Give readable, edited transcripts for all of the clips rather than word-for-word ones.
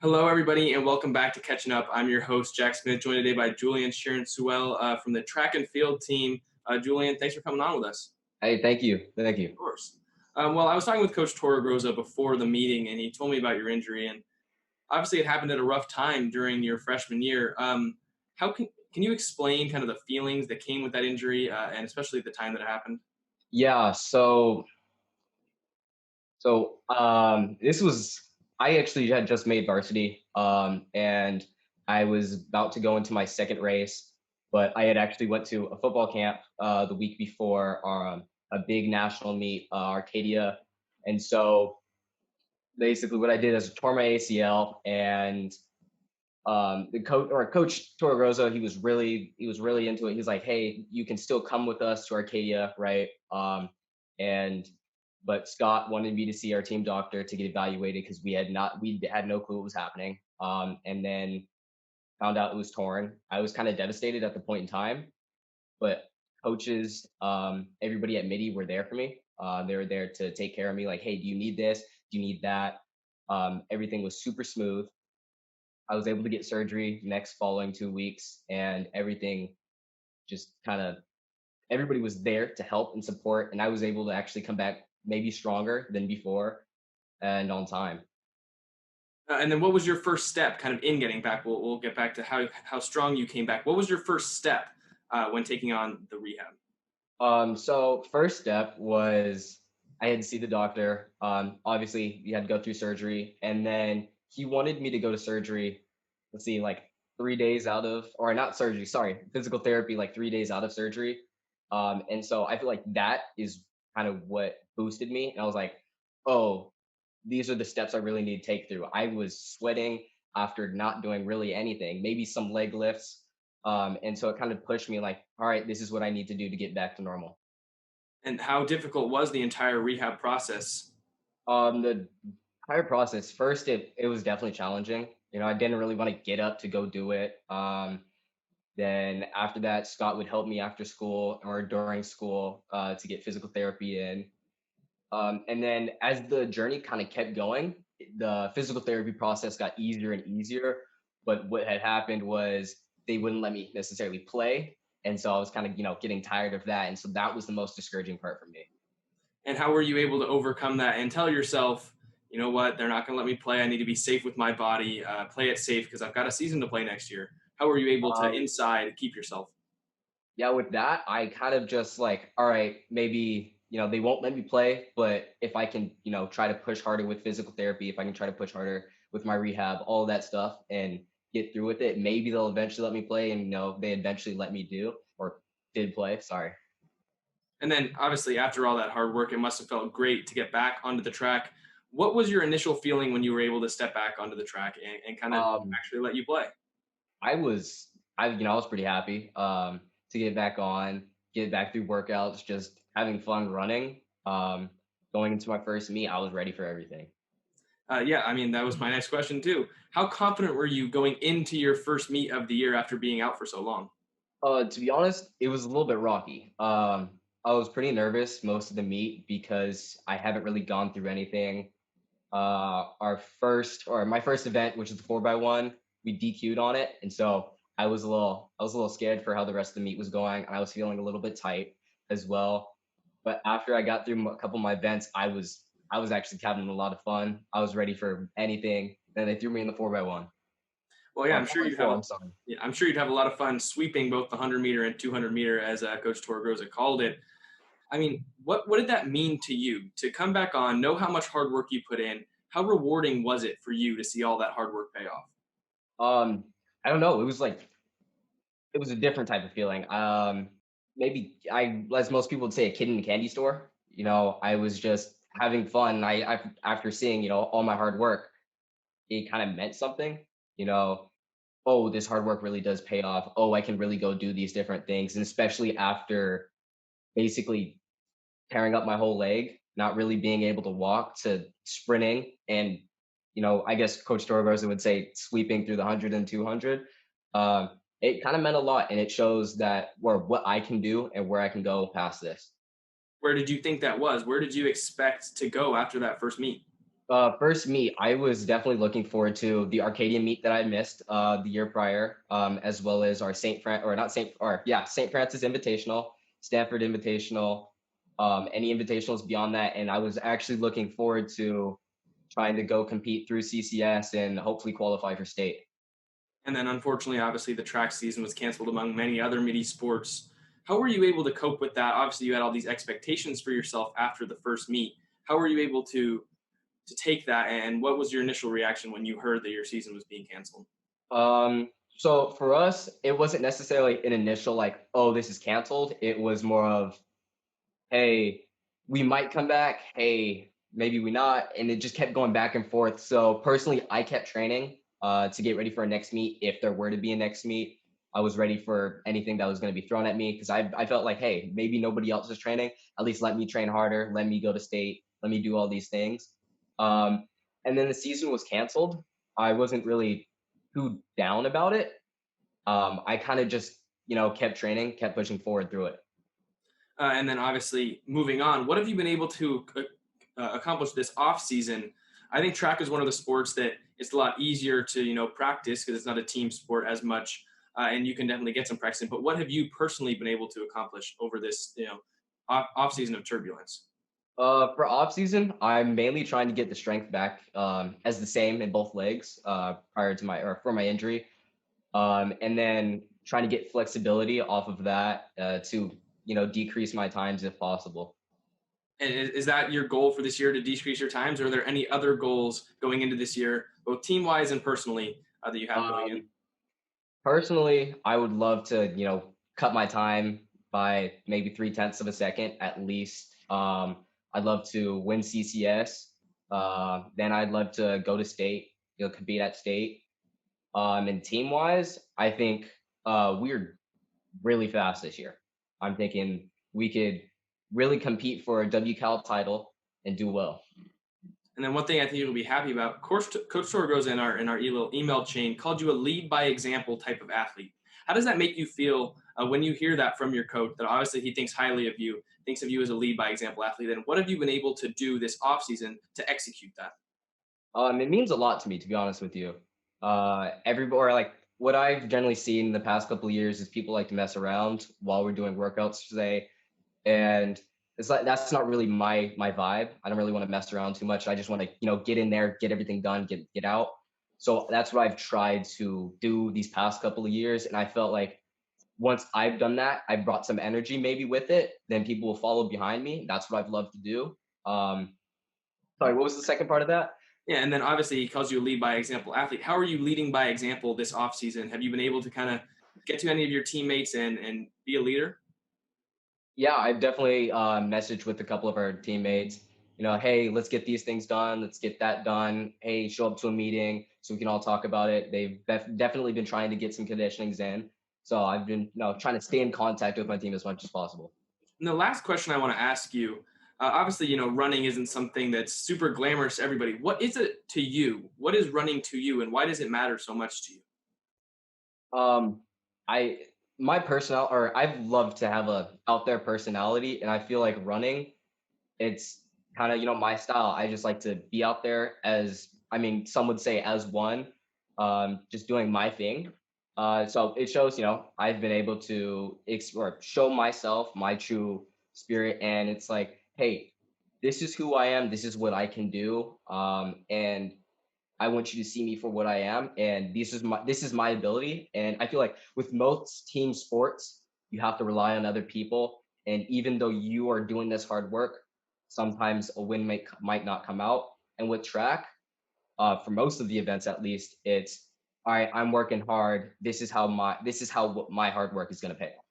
Hello, everybody, and welcome back to Catching Up. I'm your host, Jack Smith, joined today by Julian Shearin-Sewell from the track and field team. Julian, thanks for coming on with us. Hey, thank you. Thank Of you. course. Well, I was talking with Coach Torregroza before the meeting, and he told me about your injury. And obviously, it happened at a rough time during your freshman year. How can you explain kind of the feelings that came with that injury, and especially at the time that it happened? Yeah, this was I actually had just made varsity, and I was about to go into my second race, but I had actually went to a football camp the week before a big national meet, Arcadia, and so basically what I did is tore my ACL, and the coach Torregroza, he was really into it. He's like, hey, you can still come with us to Arcadia, right? And but Scott wanted me to see our team doctor to get evaluated because we had no clue what was happening. And then found out it was torn. I was kind of devastated at the point in time, but coaches, everybody at Mitty were there for me. They were there to take care of me. Like, hey, do you need this? Do you need that? Everything was super smooth. I was able to get surgery next following 2 weeks, and everything just kind of everybody was there to help and support, and I was able to actually come back maybe stronger than before and on time. And then what was your first step kind of in getting back? We'll get back to how strong you came back. What was your first step when taking on the rehab? So first step was I had to see the doctor. Obviously, you had to go through surgery, and then he wanted me to go to surgery. Let's see, like 3 days out of, or not surgery, sorry, physical therapy, like 3 days out of surgery. And so I feel like that is kind of what boosted me. And I was like, oh, these are the steps I really need to take through. I was sweating after not doing really anything, maybe some leg lifts. And so it kind of pushed me like, all right, this is what I need to do to get back to normal. And how difficult was the entire rehab process? The entire process, first, it was definitely challenging. I didn't really want to get up to go do it. Then after that, Scott would help me after school or during school to get physical therapy in. And then as the journey kind of kept going, the physical therapy process got easier and easier. But what had happened was they wouldn't let me necessarily play. And so I was kind of, getting tired of that. And so that was the most discouraging part for me. And how were you able to overcome that and tell yourself, you know what, they're not going to let me play. I need to be safe with my body, play it safe because I've got a season to play next year. How were you able to Um, inside keep yourself? yeah, with that, I kind of just like, all right, maybe, they won't let me play, but if I can, try to push harder with physical therapy, if I can try to push harder with my rehab, all of that stuff and get through with it, maybe they'll eventually let me play. And, they eventually let me do or did play. Sorry. And then obviously after all that hard work, it must have felt great to get back onto the track. What was your initial feeling when you were able to step back onto the track and kind of Um, actually let you play? I was, I was pretty happy to get back on, get back through workouts, just having fun running. Going into my first meet, I was ready for everything. Yeah, I mean, that was my next question too. How confident were you going into your first meet of the year after being out for so long? To be honest, it was a little bit rocky. I was pretty nervous most of the meet because I haven't really gone through anything. My first event, which is the 4x1, we DQ'd on it, and so I was a little scared for how the rest of the meet was going, and I was feeling a little bit tight as well. But after I got through a couple of my events, I was actually having a lot of fun. I was ready for anything. Then they threw me in the 4x1 Well, yeah, or 4x4. I'm sorry. I'm sure you'd have a lot of fun sweeping both the 100 meter and 200 meter, as Coach Torgroza called it. I mean, what did that mean to you to come back on, know how much hard work you put in? How rewarding was it for you to see all that hard work pay off? Um, I don't know. It was a different type of feeling. Maybe as most people would say, a kid in a candy store. I was just having fun. After seeing, all my hard work, it kind of meant something. You know, oh, this hard work really does pay off. Oh, I can really go do these different things, and especially after basically tearing up my whole leg, not really being able to walk to sprinting, and I guess Coach Torgosa would say sweeping through the 100 and 200. It kind of meant a lot, and it shows that where what I can do and where I can go past this. Where did you think that was? Where did you expect to go after that first meet? First meet, I was definitely looking forward to the Arcadia meet that I missed the year prior, as well as our St. Francis Invitational, Stanford Invitational, any invitationals beyond that. And I was actually looking forward to trying to go compete through CCS and hopefully qualify for state. And then unfortunately, obviously, the track season was canceled among many other Mitty sports. How were you able to cope with that? Obviously, you had all these expectations for yourself after the first meet. How were you able to take that, and what was your initial reaction when you heard that your season was being canceled? So for us, it wasn't necessarily an initial like, oh, this is canceled. It was more of, hey, we might come back. Hey, maybe we not. And it just kept going back and forth. So personally, I kept training to get ready for a next meet. If there were to be a next meet, I was ready for anything that was going to be thrown at me because I felt like, hey, maybe nobody else is training. At least let me train harder. Let me go to state. Let me do all these things. Um, and then the season was canceled. I wasn't really too down about it. I kind of just, kept training, kept pushing forward through it. And then obviously moving on, what have you been able to accomplish this off season? I think track is one of the sports that it's a lot easier to practice because it's not a team sport as much, and you can definitely get some practice in. But what have you personally been able to accomplish over this off season of turbulence? For off season, I'm mainly trying to get the strength back as the same in both legs prior to my or for my injury, and then trying to get flexibility off of that to decrease my times if possible. And is that your goal for this year to decrease your times? Or are there any other goals going into this year, both team wise and personally, that you have going in? Um, Personally, I would love to cut my time by maybe 3/10 of a second at least. I'd love to win CCS. Then I'd love to go to state, compete at state. And team wise, I think we're really fast this year. I'm thinking we could really compete for a WCAL title and do well. And then one thing I think you'll be happy about, Coach Torgo's in our email chain called you a lead by example type of athlete. How does that make you feel when you hear that from your coach? That obviously he thinks highly of you, thinks of you as a lead by example athlete. And what have you been able to do this offseason to execute that? It means a lot to me, to be honest with you. Or like what I've generally seen in the past couple of years is people like to mess around while we're doing workouts today, and it's like that's not really my vibe. I don't really want to mess around too much. I just want to get in there, get everything done, get out. So that's what I've tried to do these past couple of years, and I felt like once I've done that, I brought some energy maybe with it. Then people will follow behind me. That's what I've loved to do. Sorry, what was the second part of that? Yeah, and then obviously he calls you a lead by example athlete. How are you leading by example this offseason? Have you been able to kind of get to any of your teammates and be a leader? Yeah, I've definitely messaged with a couple of our teammates. Hey, let's get these things done. Let's get that done. Hey, show up to a meeting so we can all talk about it. They've definitely been trying to get some conditionings in. So I've been, trying to stay in contact with my team as much as possible. And the last question I want to ask you, obviously, running isn't something that's super glamorous to everybody. What is it to you? What is running to you, and why does it matter so much to you? Um, I my personal or I've loved to have a out there personality, and I feel like running, it's kind of my style. I just like to be out there as I mean, some would say as one, just doing my thing. So it shows, I've been able to explore, show myself my true spirit, and it's like, hey, this is who I am. This is what I can do, and I want you to see me for what I am, and this is my ability. And I feel like with most team sports, you have to rely on other people. And even though you are doing this hard work, sometimes a win might not come out. And with track, for most of the events at least, it's all right. I'm working hard. This is how my hard work is going to pay off.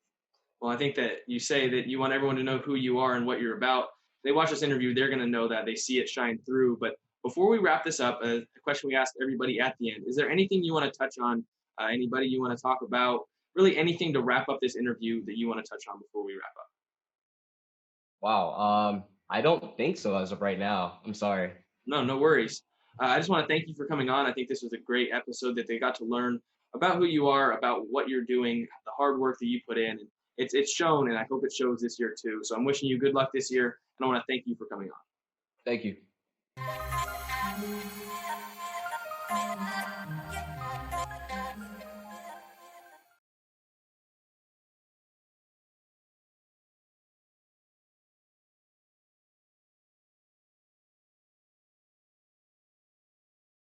Well, I think that you say that you want everyone to know who you are and what you're about. They watch this interview, they're going to know that. They see it shine through. But before we wrap this up, a question we ask everybody at the end: is there anything you want to touch on? Anybody you want to talk about? Really, anything to wrap up this interview that you want to touch on before we wrap up? Wow. I don't think so as of right now. I'm sorry. No, no worries. I just want to thank you for coming on. I think this was a great episode that they got to learn about who you are, about what you're doing, the hard work that you put in. It's shown, and I hope it shows this year too. So I'm wishing you good luck this year, and I want to thank you for coming on. Thank you.